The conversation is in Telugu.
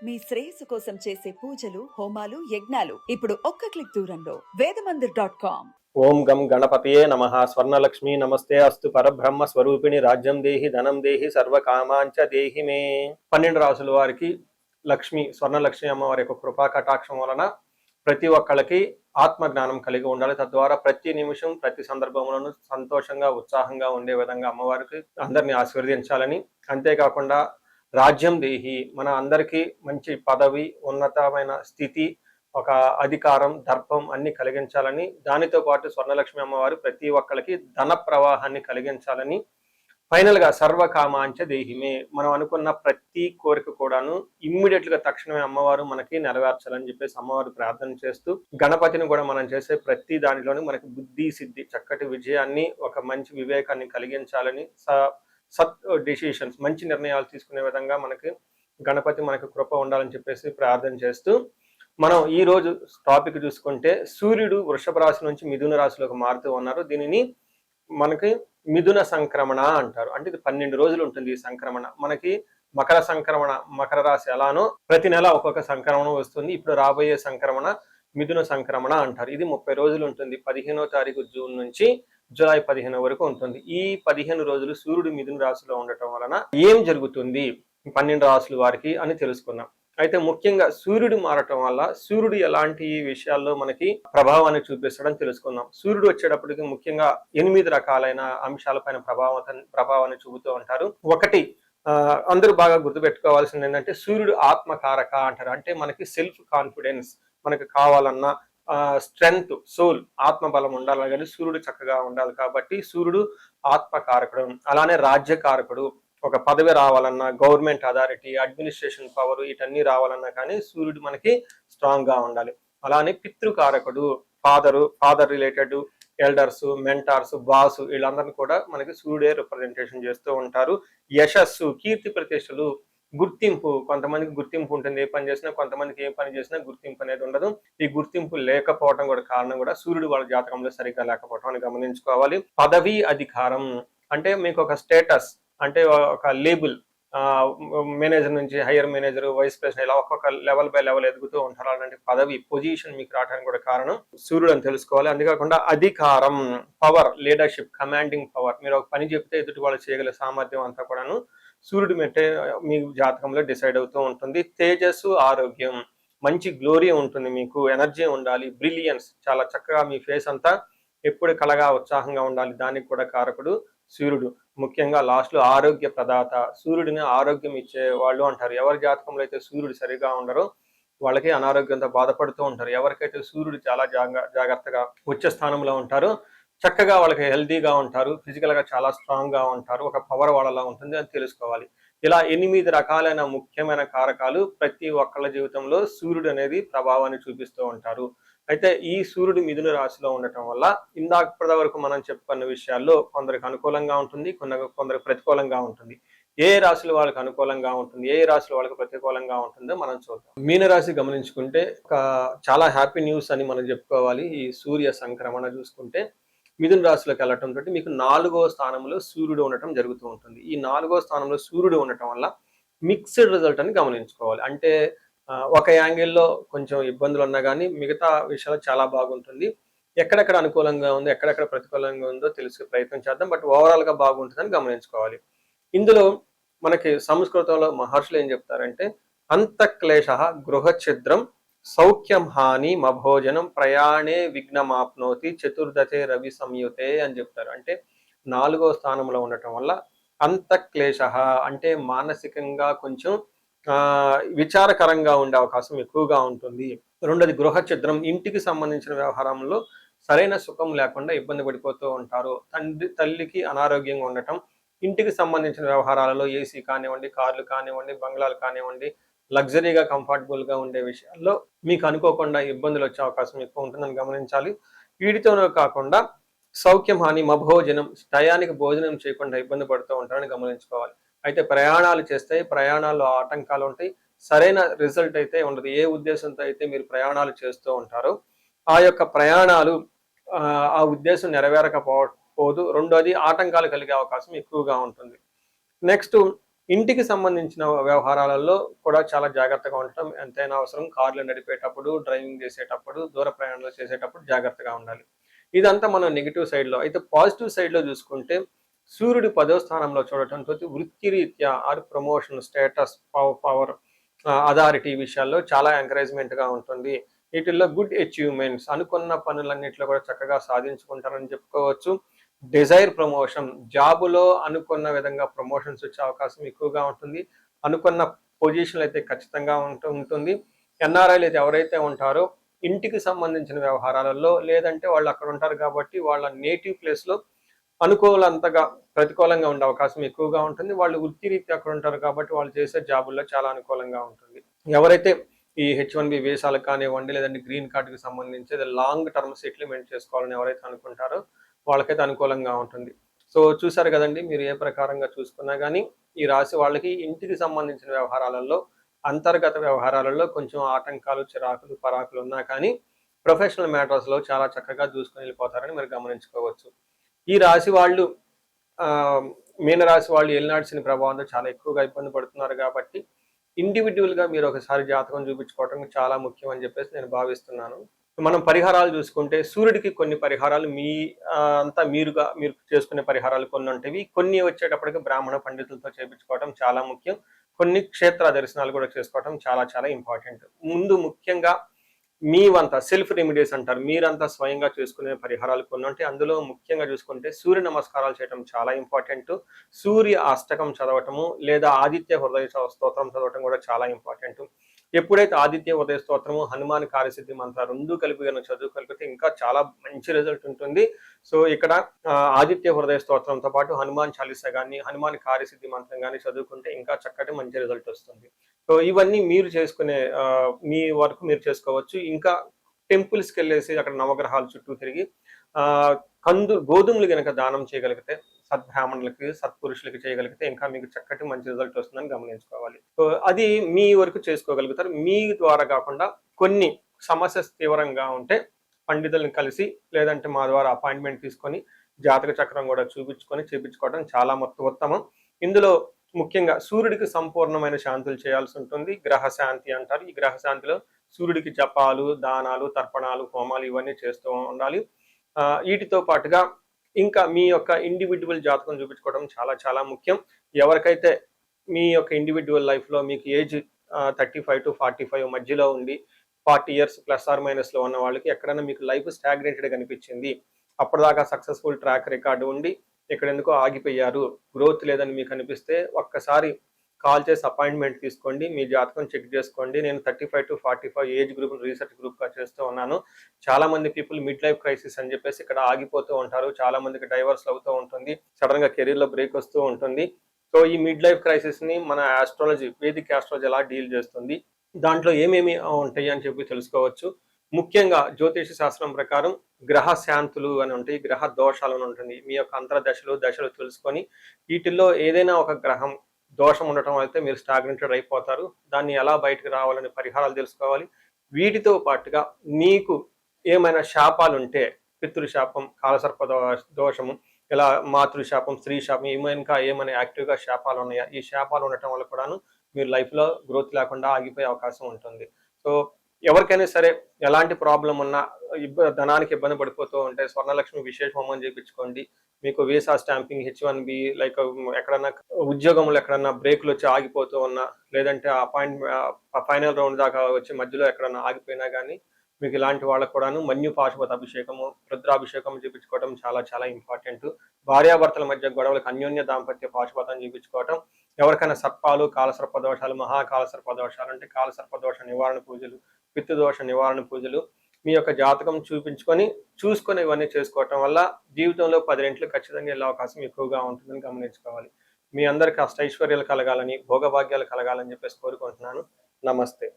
మీ శ్రేయస్సు కోసం చేసే పూజలు, హోమాలు, యజ్ఞాలు ఇప్పుడు ఒక్క క్లిక్ దూరంలో వేదమందిర్.com. ఓం గం గణపతియే నమః. స్వర్ణలక్ష్మి నమస్తే అస్తు. పరబ్రహ్మ స్వరూపిణి రాజ్యం దేహి ధనం దేహి సర్వకామాంచ దేహి మే. 12 రాసుల వారికి లక్ష్మి, స్వర్ణలక్ష్మి అమ్మవారి యొక్క కృపా కటాక్షం వలన ప్రతి ఒక్కళ్ళకి ఆత్మజ్ఞానం కలిగి ఉండాలి. తద్వారా ప్రతి నిమిషం ప్రతి సందర్భంలోనూ సంతోషంగా ఉత్సాహంగా ఉండే విధంగా అమ్మవారికి అందరినీ ఆశీర్వదించాలని, అంతేకాకుండా రాజ్యం దేహి, మన అందరికీ మంచి పదవి, ఉన్నతమైన స్థితి, ఒక అధికారం, దర్పం అన్ని కలిగించాలని, దానితో పాటు స్వర్ణలక్ష్మి అమ్మవారు ప్రతి ఒక్కరికి ధన ప్రవాహాన్ని కలిగించాలని, ఫైనల్ గా సర్వకామాంచ దేహిమే, మనం అనుకున్న ప్రతి కోరిక కూడాను ఇమ్మీడియట్ గా తక్షణమే అమ్మవారు మనకి నెరవేర్చాలని చెప్పేసి అమ్మవారు ప్రార్థన చేస్తూ, గణపతిని కూడా మనం చేసే ప్రతి దానిలోనూ మనకి బుద్ధి సిద్ధి, చక్కటి విజయాన్ని, ఒక మంచి వివేకాన్ని కలిగించాలని, సత్ డెసిషన్స్, మంచి నిర్ణయాలు తీసుకునే విధంగా మనకి గణపతి మనకి కృప ఉండాలని చెప్పేసి ప్రార్థన చేస్తూ, మనం ఈ రోజు టాపిక్ చూసుకుంటే సూర్యుడు వృషభ రాశి నుంచి మిథున రాశిలోకి మారుతూ ఉన్నారు. దీనిని మనకి మిథున సంక్రమణ అంటారు. అంటే ఇది 12 రోజులు ఉంటుంది ఈ సంక్రమణ. మనకి మకర సంక్రమణ, మకర రాశి ఎలానో ప్రతి నెల ఒక్కొక్క సంక్రమణ వస్తుంది. ఇప్పుడు రాబోయే సంక్రమణ మిథున సంక్రమణ అంటారు. ఇది 30 రోజులు ఉంటుంది. 15వ తారీఖు జూన్ నుంచి జూలై 15 వరకు ఉంటుంది. ఈ 15 రోజులు సూర్యుడు మిథున రాశిలో ఉండటం వలన ఏం జరుగుతుంది 12 రాశుల వారికి అని తెలుసుకున్నాం. అయితే ముఖ్యంగా సూర్యుడు మారటం వల్ల సూర్యుడు ఎలాంటి విషయాల్లో మనకి ప్రభావాన్ని చూపిస్తాడని తెలుసుకుందాం. సూర్యుడు వచ్చేటప్పటికి ముఖ్యంగా 8 రకాలైన అంశాలపైన ప్రభావాన్ని చూపుతూ ఉంటారు. ఒకటి, అందరూ బాగా గుర్తుపెట్టుకోవాల్సింది ఏంటంటే సూర్యుడు ఆత్మకారక అంటారు. అంటే మనకి సెల్ఫ్ కాన్ఫిడెన్స్, మనకి కావాలన్నా స్ట్రెంగ్త్, సోల్, ఆత్మబలం ఉండాలి, కానీ సూర్యుడు చక్కగా ఉండాలి. కాబట్టి సూర్యుడు ఆత్మకారకుడు. అలానే రాజ్యకారకుడు, ఒక పదవి రావాలన్నా, గవర్నమెంట్ అథారిటీ, అడ్మినిస్ట్రేషన్ పవర్, వీటన్నీ రావాలన్నా కానీ సూర్యుడు మనకి స్ట్రాంగ్ గా ఉండాలి. అలానే పితృకారకుడు, father related elders, mentors, boss, వీళ్ళందరినీ కూడా మనకి సూర్యుడే రిప్రజెంటేషన్ చేస్తూ ఉంటారు. యశస్సు, కీర్తి ప్రతిష్టలు, గుర్తింపు, కొంతమందికి గుర్తింపు ఉంటుంది ఏ పని చేసినా, కొంతమందికి ఏ పని చేసినా గుర్తింపు అనేది ఉండదు. ఈ గుర్తింపు లేకపోవడం కూడా కారణం కూడా సూర్యుడు వాళ్ళ జాతకంలో సరిగ్గా లేకపోవడం అని గమనించుకోవాలి. పదవి, అధికారం, అంటే మీకు ఒక స్టేటస్, అంటే ఒక లేబుల్, మేనేజర్ నుంచి హైయర్ మేనేజర్, వైస్ ప్రెసిడెంట్, ఇలా ఒక్కొక్క లెవెల్ బై లెవెల్ ఎదుగుతూ ఉంటారు. అలాంటి పదవి, పొజిషన్ మీకు రావడానికి కూడా కారణం సూర్యుడు అని తెలుసుకోవాలి. అంతేకాకుండా అధికారం, పవర్, లీడర్షిప్, కమాండింగ్ పవర్, మీరు ఒక పని చెప్తే ఎదుటి వాళ్ళు చేయగల సామర్థ్యం అంతా కూడాను సూర్యుడు మెట్టే మీ జాతకంలో డిసైడ్ అవుతూ ఉంటుంది. తేజస్సు, ఆరోగ్యం, మంచి గ్లోరీ ఉంటుంది, మీకు ఎనర్జీ ఉండాలి, బ్రిలియన్స్, చాలా చక్కగా మీ ఫేస్ అంతా ఎప్పుడు కలగా ఉత్సాహంగా ఉండాలి, దానికి కూడా కారకుడు సూర్యుడు. ముఖ్యంగా లాస్ట్ లో ఆరోగ్య ప్రదాత, సూర్యుడిని ఆరోగ్యం ఇచ్చే వాళ్ళు అంటారు. ఎవరి జాతకంలో అయితే సూర్యుడు సరిగా ఉండరో వాళ్ళకి అనారోగ్యంతో బాధపడుతూ ఉంటారు. ఎవరికైతే సూర్యుడు చాలా జాగ్రత్తగా ఉచ్చ స్థానంలో ఉంటారో చక్కగా వాళ్ళకి హెల్దీగా ఉంటారు, ఫిజికల్ గా చాలా స్ట్రాంగ్ గా ఉంటారు, ఒక పవర్ వాళ్ళలా ఉంటుంది అని తెలుసుకోవాలి. ఇలా 8 రకాలైన ముఖ్యమైన కారకాలు ప్రతి ఒక్కళ్ళ జీవితంలో సూర్యుడు అనేది ప్రభావాన్ని చూపిస్తూ ఉంటారు. అయితే ఈ సూర్యుడు మిథున రాశిలో ఉండటం వల్ల ఇందాక వరకు మనం చెప్పుకున్న విషయాల్లో కొందరికి అనుకూలంగా ఉంటుంది, కొందరికి ప్రతికూలంగా ఉంటుంది. ఏ రాశులు వాళ్ళకి అనుకూలంగా ఉంటుంది, ఏ రాశులు వాళ్ళకి ప్రతికూలంగా ఉంటుందో మనం చూద్దాం. మీనరాశి గమనించుకుంటే ఒక చాలా హ్యాపీ న్యూస్ అని మనం చెప్పుకోవాలి. ఈ సూర్య సంక్రమణ చూసుకుంటే మిథున రాశిలోకి వెళ్ళటం తోటి మీకు 4వ స్థానంలో సూర్యుడు ఉండటం జరుగుతూ ఉంటుంది. ఈ 4వ స్థానంలో సూర్యుడు ఉండటం వల్ల మిక్స్డ్ రిజల్ట్ అని గమనించుకోవాలి. అంటే ఒక యాంగిల్లో కొంచెం ఇబ్బందులు ఉన్నా కానీ మిగతా విషయాలు చాలా బాగుంటుంది. ఎక్కడెక్కడ అనుకూలంగా ఉందో, ఎక్కడెక్కడ ప్రతికూలంగా ఉందో తెలుసుకు ప్రయత్నం చేద్దాం. బట్ ఓవరాల్ గా బాగుంటుందని గమనించుకోవాలి. ఇందులో మనకి సంస్కృతంలో మహర్షులు ఏం చెప్తారంటే అంతఃక్లేశ గృహఛిద్రం సౌఖ్యం హాని మభోజనం ప్రయాణే విఘ్నమాప్నోతి చతుర్దశే రవి సంయుతే అని చెప్తారు. అంటే 4వ స్థానంలో ఉండటం వల్ల అంతఃక్లేశ అంటే మానసికంగా కొంచెం విచారకరంగా ఉండే అవకాశం ఎక్కువగా ఉంటుంది. రెండోది గృహఛిద్రం, ఇంటికి సంబంధించిన వ్యవహారంలో సరైన సుఖం లేకుండా ఇబ్బంది పడిపోతూ ఉంటారు. తల్లికి అనారోగ్యంగా ఉండటం, ఇంటికి సంబంధించిన వ్యవహారాలలో ఏసీ కానివ్వండి, కార్లు కానివ్వండి, బంగ్లాలు కానివ్వండి, లగ్జరీగా కంఫర్టబుల్ గా ఉండే విషయాల్లో మీకు అనుకోకుండా ఇబ్బందులు వచ్చే అవకాశం ఎక్కువ ఉంటుందని గమనించాలి. వీటితోనే కాకుండా సౌఖ్యం హాని మభోజనం, టయానికి భోజనం చేయకుండా ఇబ్బంది పడుతూ ఉంటారని గమనించుకోవాలి. అయితే ప్రయాణాలు చేస్తే ప్రయాణాల్లో ఆటంకాలు ఉంటాయి, సరైన రిజల్ట్ అయితే ఉండదు. ఏ ఉద్దేశంతో అయితే మీరు ప్రయాణాలు చేస్తూ ఉంటారో ఆ యొక్క ప్రయాణాలు ఆ ఉద్దేశం నెరవేరకపోదు. రెండోది ఆటంకాలు కలిగే అవకాశం ఎక్కువగా ఉంటుంది. నెక్స్ట్ ఇంటికి సంబంధించిన వ్యవహారాలలో కూడా చాలా జాగ్రత్తగా ఉండటం ఎంతైనా అవసరం. కార్లు నడిపేటప్పుడు, డ్రైవింగ్ చేసేటప్పుడు, దూర ప్రయాణాలు చేసేటప్పుడు జాగ్రత్తగా ఉండాలి. ఇదంతా మనం నెగెటివ్ సైడ్‌లో. అయితే పాజిటివ్ సైడ్‌లో చూసుకుంటే సూర్యుడు 10వ స్థానంలో చూడటంతో వృత్తిరీత్యా ప్రమోషన్, స్టేటస్, పవర్, అథారిటీ విషయాల్లో చాలా ఎంకరేజ్‌మెంట్‌గా ఉంటుంది. వీటిల్లో గుడ్ అచీవ్‌మెంట్స్, అనుకున్న పనులన్నిట్లో కూడా చక్కగా సాధించుకుంటారని చెప్పుకోవచ్చు. డిజైర్ ప్రమోషన్, జాబులో అనుకున్న విధంగా ప్రమోషన్స్ వచ్చే అవకాశం ఎక్కువగా ఉంటుంది. అనుకున్న పొజిషన్‌లు అయితే ఖచ్చితంగా ఉంటుంది. ఎన్ఆర్ఐలు అయితే ఎవరైతే ఉంటారో ఇంటికి సంబంధించిన వ్యవహారాలలో, లేదంటే వాళ్ళు అక్కడ ఉంటారు కాబట్టి వాళ్ళ నేటివ్ ప్లేస్‌లో అనుకూలంతగా ప్రతికూలంగా ఉండే అవకాశం ఎక్కువగా ఉంటుంది. వాళ్ళు వృత్తిరీత్యా అక్కడ ఉంటారు కాబట్టి వాళ్ళు చేసే జాబుల్లో చాలా అనుకూలంగా ఉంటుంది. ఎవరైతే ఈ హెచ్-1బీ వీసాలకు కానివ్వండి, లేదంటే గ్రీన్ కార్డ్‌కి సంబంధించి లాంగ్ టర్మ్ సెటిల్మెంట్ చేసుకోవాలని ఎవరైతే అనుకుంటారో వాళ్ళకైతే అనుకూలంగా ఉంటుంది. సో చూసారు కదండి, మీరు ఏ ప్రకారంగా చూసుకున్నా కానీ ఈ రాశి వాళ్ళకి ఇంటికి సంబంధించిన వ్యవహారాలలో, అంతర్గత వ్యవహారాలలో కొంచెం ఆటంకాలు, చిరాకులు, పరాకులు ఉన్నా కానీ ప్రొఫెషనల్ మ్యాటర్స్‌లో చాలా చక్కగా దూసుకొని వెళ్ళిపోతారని మీరు గమనించుకోవచ్చు. ఈ రాశి వాళ్ళు మీనరాశి వాళ్ళు ఏలినాటి శని ప్రభావంతో చాలా ఎక్కువగా ఇబ్బంది పడుతున్నారు కాబట్టి ఇండివిడ్యువల్‌గా మీరు ఒకసారి జాతకం చూపించుకోవటం చాలా ముఖ్యం అని చెప్పేసి నేను భావిస్తున్నాను. మనం పరిహారాలు చూసుకుంటే సూర్యుడికి కొన్ని పరిహారాలు మీరు చేసుకునే పరిహారాలు కొన్ని ఉంటాయి. కొన్ని వచ్చేటప్పటికి బ్రాహ్మణ పండితులతో చేపించుకోవడం చాలా ముఖ్యం. కొన్ని క్షేత్ర దర్శనాలు కూడా చేసుకోవడం చాలా చాలా ఇంపార్టెంట్. ముందు ముఖ్యంగా మీ వంత సెల్ఫ్ రెమెడీస్ అంటారు. మీరంతా స్వయంగా చేసుకునే పరిహారాలు కొన్ని ఉంటాయి. అందులో ముఖ్యంగా చూసుకుంటే సూర్య నమస్కారాలు చేయడం చాలా ఇంపార్టెంట్. సూర్య అష్టకం చదవటము లేదా ఆదిత్య హృదయ స్తోత్రం చదవటం కూడా చాలా ఇంపార్టెంట్. ఎప్పుడైతే ఆదిత్య ఉదయ స్తోత్రము, హనుమాన్ కార్యసిద్ధి మంత్ర రెండు కలిపి కనుక చదువుగలిగితే ఇంకా చాలా మంచి రిజల్ట్ ఉంటుంది. సో ఇక్కడ ఆదిత్య హృదయ స్తోత్రంతో పాటు హనుమాన్ చాలీసా కానీ, హనుమాన్ కార్యసిద్ధి మంత్రం కానీ చదువుకుంటే ఇంకా చక్కటి మంచి రిజల్ట్ వస్తుంది. సో ఇవన్నీ మీరు చేసుకునే మీ వరకు మీరు చేసుకోవచ్చు. ఇంకా టెంపుల్స్కి వెళ్ళేసి అక్కడ నవగ్రహాల చుట్టూ తిరిగి గోధుమలు కనుక దానం చేయగలిగితే, సద్బ్రాహ్మణులకి, సత్పురుషులకి చేయగలిగితే ఇంకా మీకు చక్కటి మంచి రిజల్ట్ వస్తుందని గమనించుకోవాలి. సో అది మీ వరకు చేసుకోగలుగుతారు. మీ ద్వారా కాకుండా కొన్ని సమస్య తీవ్రంగా ఉంటే పండితులను కలిసి, లేదంటే మా ద్వారా అపాయింట్మెంట్ తీసుకొని జాతక చక్రం కూడా చూపించుకొని చేపించుకోవడం చాలా ఉత్తమం. ఇందులో ముఖ్యంగా సూర్యుడికి సంపూర్ణమైన శాంతులు చేయాల్సి ఉంటుంది. గ్రహ శాంతి అంటారు. ఈ గ్రహ శాంతిలో సూర్యుడికి జపాలు, దానాలు, తర్పణాలు, హోమాలు ఇవన్నీ చేస్తూ ఉండాలి. వీటితో పాటుగా ఇంకా మీ యొక్క ఇండివిడ్యువల్ జాతకం చూపించుకోవడం చాలా చాలా ముఖ్యం. ఎవరికైతే మీ యొక్క ఇండివిడ్యువల్ లైఫ్లో మీకు ఏజ్ 35 to 45 మధ్యలో ఉండి 40 years +or- ఉన్న వాళ్ళకి ఎక్కడైనా మీకు లైఫ్ స్టాగ్నేటెడ్ కనిపించింది, అప్పటిదాకా సక్సెస్ఫుల్ ట్రాక్ రికార్డు ఉండి ఇక్కడ ఎందుకో ఆగిపోయారు, గ్రోత్ లేదని మీకు అనిపిస్తే ఒక్కసారి కాల్ చేసి అపాయింట్మెంట్ తీసుకోండి. మీ జాతకం చెక్ చేసుకోండి. నేను 35 to 45 ఏజ్ గ్రూప్ రీసెర్చ్ గ్రూప్గా చేస్తూ ఉన్నాను. చాలా మంది పీపుల్ మిడ్ లైఫ్ క్రైసిస్ అని చెప్పేసి ఇక్కడ ఆగిపోతూ ఉంటారు. చాలా మందికి డైవర్స్ అవుతూ ఉంటుంది. సడన్ గా కెరీర్లో బ్రేక్ వస్తూ ఉంటుంది. సో ఈ మిడ్ లైఫ్ క్రైసిస్ ని మన ఆస్ట్రాలజీ, వేదిక్ ఆస్ట్రాలజీ ఎలా డీల్ చేస్తుంది, దాంట్లో ఏమేమి ఉంటాయి అని చెప్పి తెలుసుకోవచ్చు. ముఖ్యంగా జ్యోతిష శాస్త్రం ప్రకారం గ్రహ శాంతులు అని ఉంటాయి, గ్రహ దోషాలు అని ఉంటుంది. మీ యొక్క దశలు తెలుసుకొని వీటిల్లో ఏదైనా ఒక గ్రహం దోషం ఉండటం అయితే మీరు స్టాగ్నెంటెడ్ అయిపోతారు. దాన్ని ఎలా బయటకు రావాలని పరిహారాలు తెలుసుకోవాలి. వీటితో పాటుగా మీకు ఏమైనా శాపాలు ఉంటే, పితృశాపం, కాలసర్ప దోషము, ఇలా మాతృశాపం, స్త్రీ శాపం, ఏమైనా యాక్టివ్గా శాపాలు ఉన్నాయా, ఈ శాపాలు ఉండటం వల్ల కూడాను మీరు లైఫ్లో గ్రోత్ లేకుండా ఆగిపోయే అవకాశం ఉంటుంది. సో ఎవరికైనా సరే ఎలాంటి ప్రాబ్లం ఉన్నా, ధనానికి ఇబ్బంది పడిపోతూ ఉంటే స్వర్ణలక్ష్మి విశేష హోమం చేయించుకోండి. మీకు వీసా స్టాంపింగ్, హెచ్-1బి, లైక్ ఎక్కడన్నా ఉద్యోగంలో ఎక్కడన్నా బ్రేక్లు వచ్చి ఆగిపోతూ ఉన్నా, లేదంటే ఫైనల్ రౌండ్ దాకా వచ్చి మధ్యలో ఎక్కడన్నా ఆగిపోయినా కానీ మీకు ఇలాంటి వాళ్ళకు కూడాను మన్యు పాశుపత అభిషేకము, రుద్రాభిషేకం చేయించుకోవడం చాలా చాలా ఇంపార్టెంట్. భార్యాభర్తల మధ్య గొడవలకు అన్యోన్య దాంపత్య పాశుపతం చేయించుకోవటం. ఎవరికైనా సర్పాలు, కాలసర్ప దోషాలు, మహాకాలసర్ప దోషాలు అంటే కాలసర్ప దోష నివారణ పూజలు, పితృదోష నివారణ పూజలు మీ యొక్క జాతకం చూసుకొని ఇవన్నీ చేసుకోవటం వల్ల జీవితంలో 10 రెట్లు ఖచ్చితంగా వెళ్ళే అవకాశం ఎక్కువగా ఉంటుందని గమనించుకోవాలి. మీ అందరికీ అష్టైశ్వర్యాలు కలగాలని, భోగభాగ్యాలు కలగాలని చెప్పేసి కోరుకుంటున్నాను. నమస్తే.